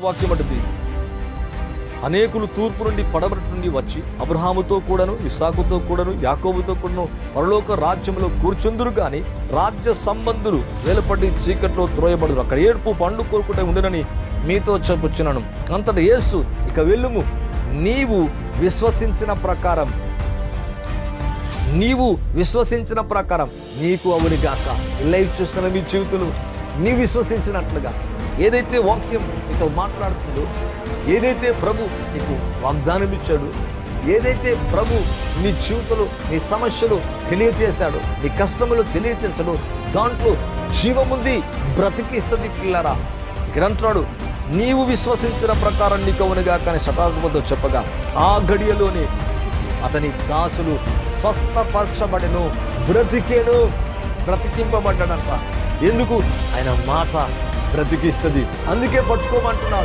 వాక్యం అంటుంది, అనేకులు తూర్పు నుండి పడమటి నుండి వచ్చి అబ్రహాముతో కూడాను, ఇస్సాకుతో కూడాను, యాకోబుతో కూడాను పరలోక రాజ్యంలో కూర్చుందురు గాని రాజ్య సంబంధులు వేలపడి చీకట్లో త్రోయబడుదురు. అక్కడ ఏడుపు పండ్లు కోరుకుంటే ఉండనని మీతో చెప్పుచున్నాను. అంతటా యేసు, ఇక వెళ్ళుము, నీవు విశ్వసించిన ప్రకారం నీకు అవును గాక. లైవ్ చూస్తున్న మీ జీవితంలో నీ విశ్వసించినట్లుగా ఏదైతే వాక్యం నీతో మాట్లాడుతుందో, ఏదైతే ప్రభు నీకు వాగ్దానం ఇచ్చాడు, ఏదైతే ప్రభు నీ జీవితంలో నీ సమస్యలు తెలియచేశాడు, నీ కష్టములు తెలియచేశాడు, దాంట్లో జీవముంది, బ్రతికిస్తుంది పిల్లరా. ఇక్కడ అంటున్నాడు, నీవు విశ్వసించిన ప్రకారం నీకు అవునుగా కానీ శతాధిపతితో చెప్పగా ఆ గడియలోనే అతని దాసులు స్వస్థపరచబడెను, బ్రతికింపబడ్డాడంట. ఎందుకు? ఆయన మాట బ్రతికిస్తుంది. అందుకే పట్టుకోమంటున్నాడు.